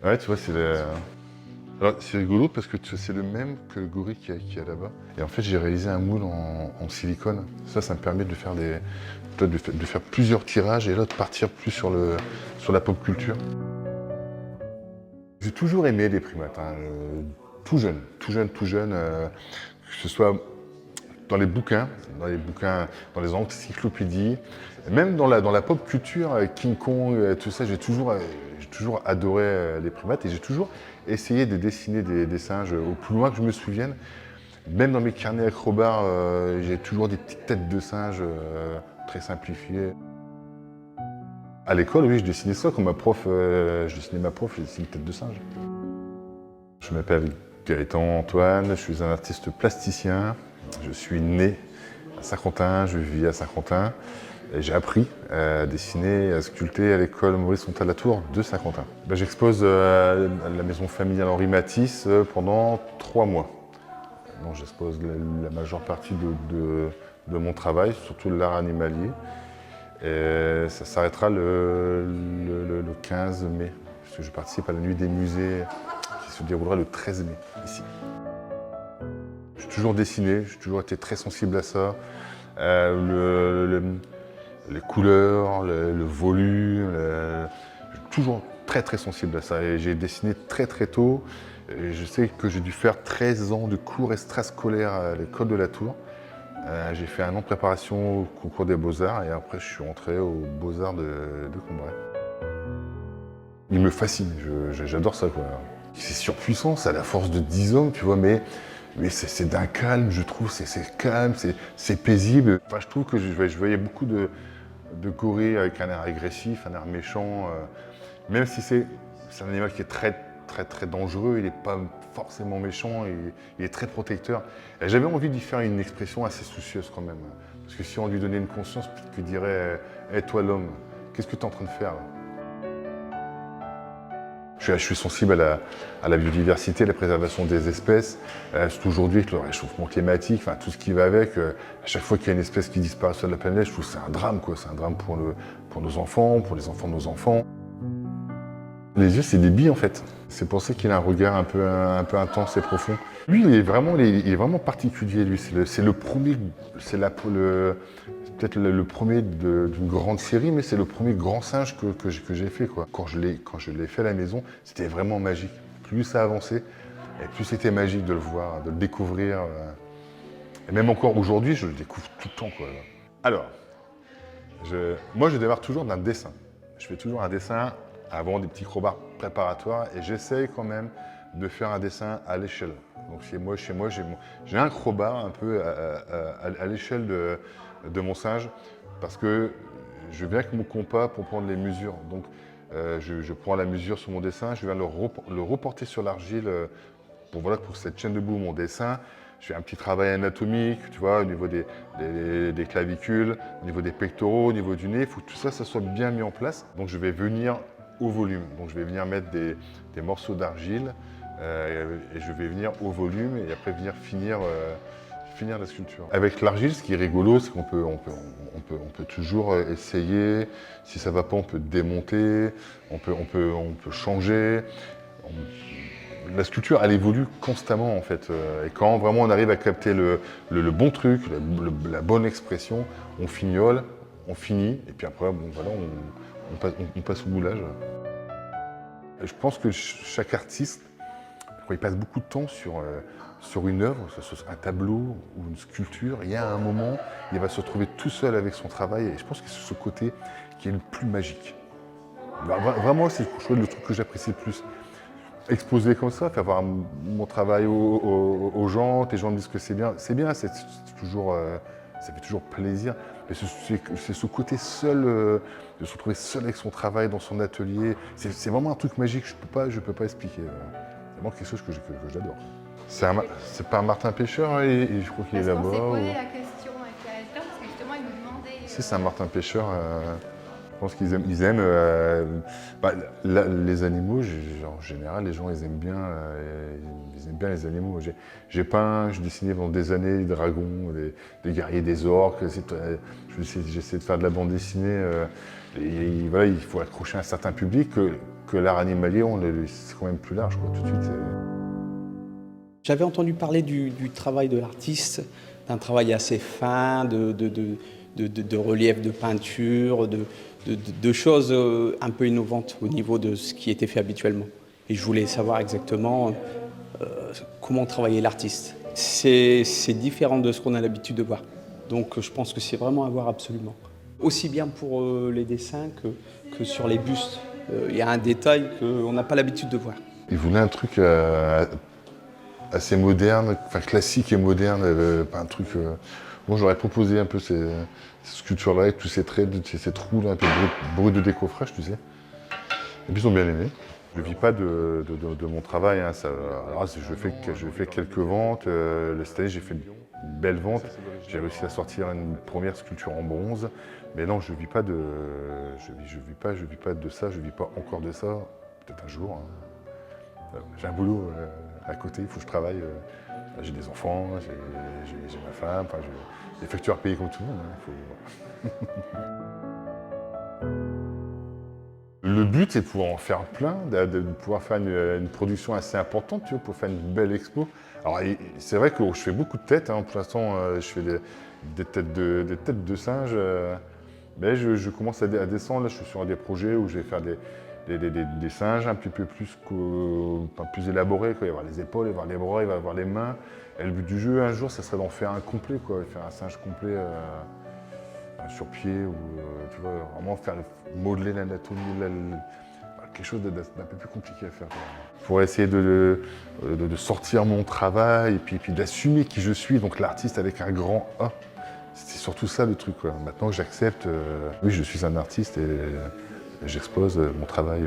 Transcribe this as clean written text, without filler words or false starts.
Ouais, tu vois, alors, c'est rigolo parce que c'est le même que le gorille qu'il y a là-bas. Et en fait, j'ai réalisé un moule en silicone. Ça me permet de faire de faire plusieurs tirages et là, de partir plus sur la pop culture. J'ai toujours aimé les primates, hein, tout jeune, tout jeune, tout jeune. Que ce soit dans les bouquins, dans les encyclopédies, même dans la pop culture, King Kong, tout ça, j'ai toujours adoré les primates et j'ai toujours essayé de dessiner des singes au plus loin que je me souvienne. Même dans mes carnets acrobats, j'ai toujours des petites têtes de singes très simplifiées. À l'école, oui, je dessinais ça, comme je dessinais ma prof, je dessinais une tête de singe. Je m'appelle Gaëtan Antoine, je suis un artiste plasticien. Je suis né à Saint-Quentin, je vis à Saint-Quentin. Et j'ai appris à dessiner et à sculpter à l'école Maurice Montal-Latour de Saint-Quentin. J'expose à la maison familiale Henri Matisse pendant 3 mois. Donc, j'expose la majeure partie de mon travail, surtout l'art animalier. Et ça s'arrêtera le 15 mai, puisque je participe à la nuit des musées qui se déroulera le 13 mai, ici. J'ai toujours dessiné, j'ai toujours été très sensible à ça. Les couleurs, le volume, je suis toujours très très sensible à ça. Et j'ai dessiné très très tôt. Et je sais que j'ai dû faire 13 ans de cours extrascolaires à l'école de la Tour. J'ai fait un an de préparation au concours des Beaux-Arts et après je suis rentré aux Beaux-Arts de Combray. Il me fascine, j'adore ça, quoi. C'est surpuissant, ça a la force de 10 hommes, tu vois, mais c'est d'un calme, je trouve, c'est calme, c'est paisible. Enfin, je trouve que je voyais beaucoup de gorilles avec un air agressif, un air méchant, même si c'est un animal qui est très très très dangereux, il n'est pas forcément méchant, il est très protecteur. Et j'avais envie d'y faire une expression assez soucieuse quand même, parce que si on lui donnait une conscience, peut-être qu'il dirait hey, toi l'homme, qu'est-ce que tu es en train de faire là ?» Je suis sensible à la biodiversité, à la préservation des espèces, surtout aujourd'hui avec le réchauffement climatique, enfin, tout ce qui va avec. À chaque fois qu'il y a une espèce qui disparaît sur la planète, je trouve que c'est un drame, quoi. C'est un drame pour nos enfants, pour les enfants de nos enfants. Les yeux, c'est des billes en fait. C'est pour ça qu'il a un regard un peu intense et profond. Lui, il est vraiment particulier, lui. C'est le premier, peut-être le premier d'une grande série, mais c'est le premier grand singe que j'ai fait, quoi. Quand je l'ai fait à la maison, c'était vraiment magique. Plus ça avançait, et plus c'était magique de le voir, de le découvrir. Et même encore aujourd'hui, je le découvre tout le temps, quoi. Alors, moi, je démarre toujours d'un dessin. Je fais toujours un dessin avant des petits crowbars préparatoires et j'essaye quand même de faire un dessin à l'échelle. Donc chez moi j'ai un crowbar un peu à l'échelle de mon singe parce que je viens avec mon compas pour prendre les mesures. Donc je prends la mesure sur mon dessin, je viens le reporter sur l'argile pour cette chaîne debout mon dessin. Je fais un petit travail anatomique, tu vois, au niveau des clavicules, au niveau des pectoraux, au niveau du nez. Il faut que tout ça, ça soit bien mis en place. Donc je vais venir au volume. Donc je vais venir mettre des morceaux d'argile et je vais venir au volume et après venir finir la sculpture. Avec l'argile, ce qui est rigolo, c'est qu'on peut toujours essayer. Si ça ne va pas, on peut démonter, on peut changer. La sculpture, elle évolue constamment en fait. Et quand vraiment on arrive à capter le bon truc, la bonne expression, on fignole, on finit, et puis après, bon, voilà, on passe au moulage. Je pense que chaque artiste, quand il passe beaucoup de temps sur une œuvre, que ce soit un tableau ou une sculpture, il y a un moment, il va se retrouver tout seul avec son travail, et je pense que c'est ce côté qui est le plus magique. Vraiment, c'est le truc que j'apprécie le plus. Exposer comme ça, faire voir mon travail aux gens, que les gens me disent que c'est bien, c'est toujours, ça fait toujours plaisir. Mais c'est ce côté seul, de se retrouver seul avec son travail dans son atelier, c'est vraiment un truc magique, je peux pas expliquer. C'est vraiment quelque chose que j'adore. C'est pas un Martin Pêcheur, et je crois qu'il est Parce qu'on là-bas. s'est posé la question avec Gaëtan, parce que justement il nous demandait. Si c'est un Martin Pêcheur. Je pense qu'ils aiment les animaux. En général, les gens ils aiment bien les animaux. J'ai peint, je dessinais pendant des années des dragons, des guerriers, des orques. J'essaie de faire de la bande dessinée. Et voilà, il faut accrocher un certain public. que l'art animalier, c'est quand même plus large, quoi, tout de suite. J'avais entendu parler du travail de l'artiste, d'un travail assez fin, de relief, de peinture, de choses un peu innovantes au niveau de ce qui était fait habituellement. Et je voulais savoir exactement comment travailler l'artiste. C'est différent de ce qu'on a l'habitude de voir. Donc je pense que c'est vraiment à voir absolument. Aussi bien pour les dessins que sur les bustes. Il y a un détail qu'on n'a pas l'habitude de voir. Il voulait un truc assez moderne, enfin classique et moderne, pas un truc... Moi j'aurais proposé un peu ces sculptures-là avec tous ces traits, ces trous là, un peu bruts de décoffrage, tu sais. Et puis ils ont bien aimé. Je ne vis pas de mon travail, hein, alors je fais quelques ventes. Cette année j'ai fait une belle vente. J'ai réussi à sortir une première sculpture en bronze. Mais non, je ne vis pas de ça, je ne vis pas encore de ça. Peut-être un jour. Hein. J'ai un boulot à côté, il faut que je travaille. J'ai des enfants, j'ai ma femme, enfin, j'ai des factures à payer comme tout le monde. Hein, Le but, c'est de pouvoir en faire plein, de pouvoir faire une production assez importante, tu vois, pour faire une belle expo. Alors, c'est vrai que je fais beaucoup de têtes. Hein. Pour l'instant, je fais des têtes de singes. Mais je commence à descendre. Là, je suis sur des projets où je vais faire des singes un petit peu plus élaborés. Quoi. Il va y avoir les épaules, il va y avoir les bras, il va y avoir les mains. Et le but du jeu, un jour, ça serait d'en faire un complet, quoi. Faire un singe complet sur pied, ou tu vois, vraiment modeler l'anatomie, quelque chose d'un peu plus compliqué à faire. Quoi. Pour essayer de sortir mon travail et puis d'assumer qui je suis, donc l'artiste avec un grand A. C'est surtout ça le truc, quoi. Maintenant que j'accepte, oui, je suis un artiste et j'expose mon travail